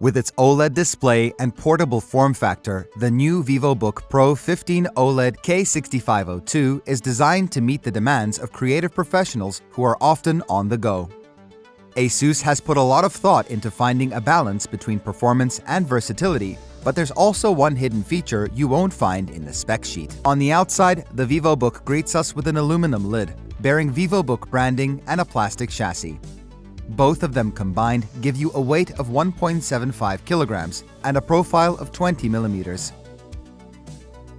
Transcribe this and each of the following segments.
With its OLED display and portable form factor, the new Vivobook Pro 15 OLED K6502 is designed to meet the demands of creative professionals who are often on the go. ASUS has put a lot of thought into finding a balance between performance and versatility, but there's also one hidden feature you won't find in the spec sheet. On the outside, the Vivobook greets us with an aluminum lid, bearing Vivobook branding and a plastic chassis. Both of them combined give you a weight of 1.75 kilograms and a profile of 20 millimeters.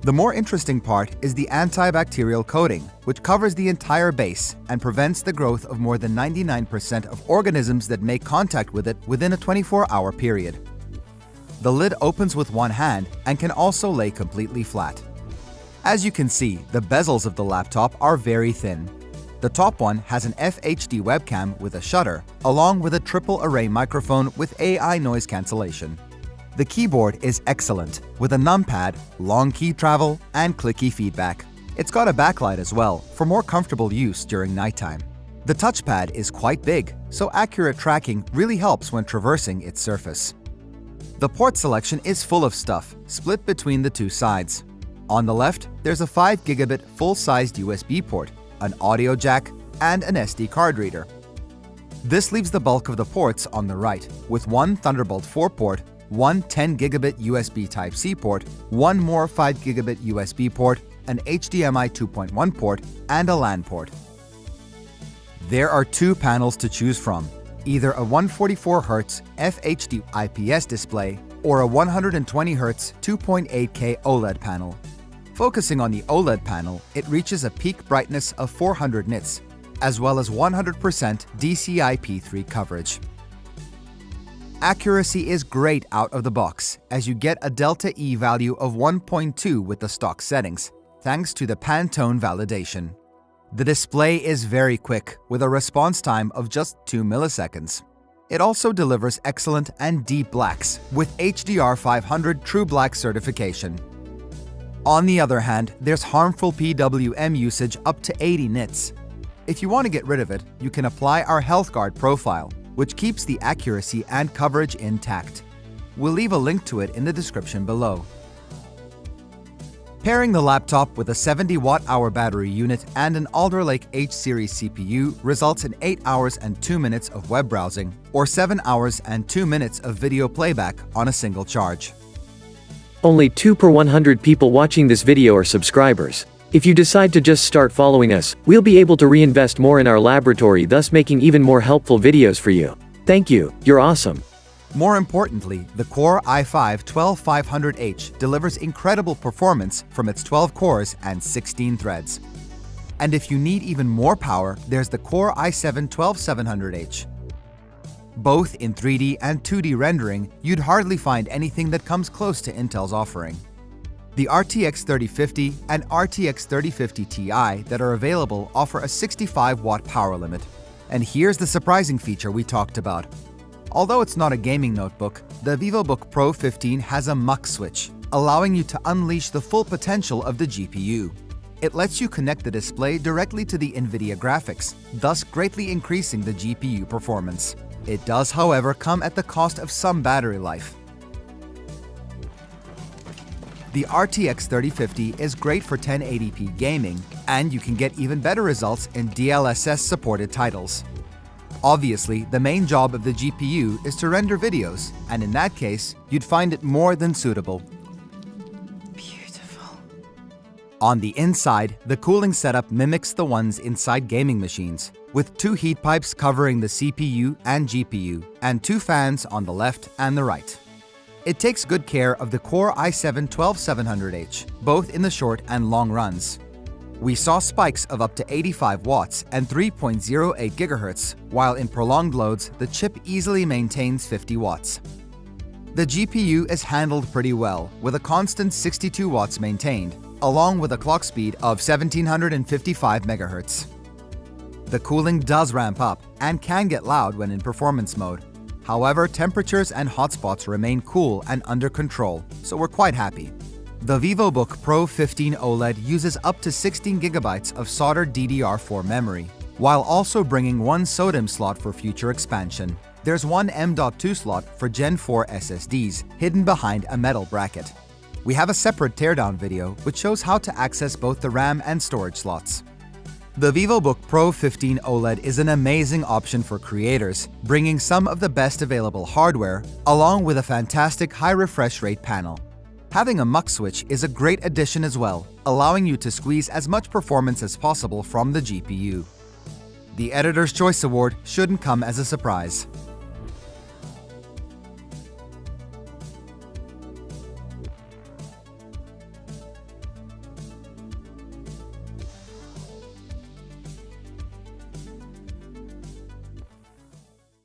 The more interesting part is the antibacterial coating, which covers the entire base and prevents the growth of more than 99% of organisms that make contact with it within a 24-hour period. The lid opens with one hand and can also lay completely flat. As you can see, the bezels of the laptop are very thin. The top one has an FHD webcam with a shutter, along with a triple array microphone with AI noise cancellation. The keyboard is excellent, with a numpad, long key travel, and clicky feedback. It's got a backlight as well, for more comfortable use during nighttime. The touchpad is quite big, so accurate tracking really helps when traversing its surface. The port selection is full of stuff, split between the two sides. On the left, there's a 5 gigabit full-sized USB port, an audio jack, and an SD card reader. This leaves the bulk of the ports on the right, with one Thunderbolt 4 port, one 10 gigabit USB Type-C port, one more 5 gigabit USB port, an HDMI 2.1 port, and a LAN port. There are two panels to choose from, either a 144Hz FHD IPS display or a 120Hz 2.8K OLED panel. Focusing on the OLED panel, it reaches a peak brightness of 400 nits, as well as 100% Dci P3 coverage. Accuracy is great out of the box, as you get a delta E value of 1.2 with the stock settings, thanks to the Pantone validation. The display is very quick, with a response time of just 2 milliseconds. It also delivers excellent and deep blacks, with HDR 500 True Black certification. On the other hand, there's harmful PWM usage up to 80 nits. If you want to get rid of it, you can apply our HealthGuard profile, which keeps the accuracy and coverage intact. We'll leave a link to it in the description below. Pairing the laptop with a 70 watt-hour battery unit and an Alder Lake H-series CPU results in 8 hours and 2 minutes of web browsing, or 7 hours and 2 minutes of video playback on a single charge. Only 2 per 100 people watching this video are subscribers. If you decide to just start following us, we'll be able to reinvest more in our laboratory, thus making even more helpful videos for you. Thank you, you're awesome. More importantly, the Core i5-12500H delivers incredible performance from its 12 cores and 16 threads. And if you need even more power, there's the Core i7-12700H. Both in 3D and 2D rendering, you'd hardly find anything that comes close to Intel's offering. The RTX 3050 and RTX 3050 Ti that are available offer a 65-watt power limit. And here's the surprising feature we talked about. Although it's not a gaming notebook, the Vivobook Pro 15 has a mux switch, allowing you to unleash the full potential of the GPU. It lets you connect the display directly to the NVIDIA graphics, thus greatly increasing the GPU performance. It does, however, come at the cost of some battery life. The RTX 3050 is great for 1080p gaming, and you can get even better results in DLSS-supported titles. Obviously, the main job of the GPU is to render videos, and in that case, you'd find it more than suitable. Beautiful. On the inside, the cooling setup mimics the ones inside gaming machines, with 2 heat pipes covering the CPU and GPU, and 2 fans on the left and the right. It takes good care of the Core i7-12700H, both in the short and long runs. We saw spikes of up to 85 watts and 3.08 GHz, while in prolonged loads, the chip easily maintains 50 watts. The GPU is handled pretty well, with a constant 62 watts maintained, along with a clock speed of 1755 MHz. The cooling does ramp up and can get loud when in performance mode. However, temperatures and hotspots remain cool and under control, so we're quite happy. The Vivobook Pro 15 OLED uses up to 16 GB of soldered DDR4 memory, while also bringing one SODIMM slot for future expansion. There's one M.2 slot for Gen 4 SSDs, hidden behind a metal bracket. We have a separate teardown video which shows how to access both the RAM and storage slots. The Vivobook Pro 15 OLED is an amazing option for creators, bringing some of the best available hardware, along with a fantastic high refresh rate panel. Having a mux switch is a great addition as well, allowing you to squeeze as much performance as possible from the GPU. The Editor's Choice Award shouldn't come as a surprise.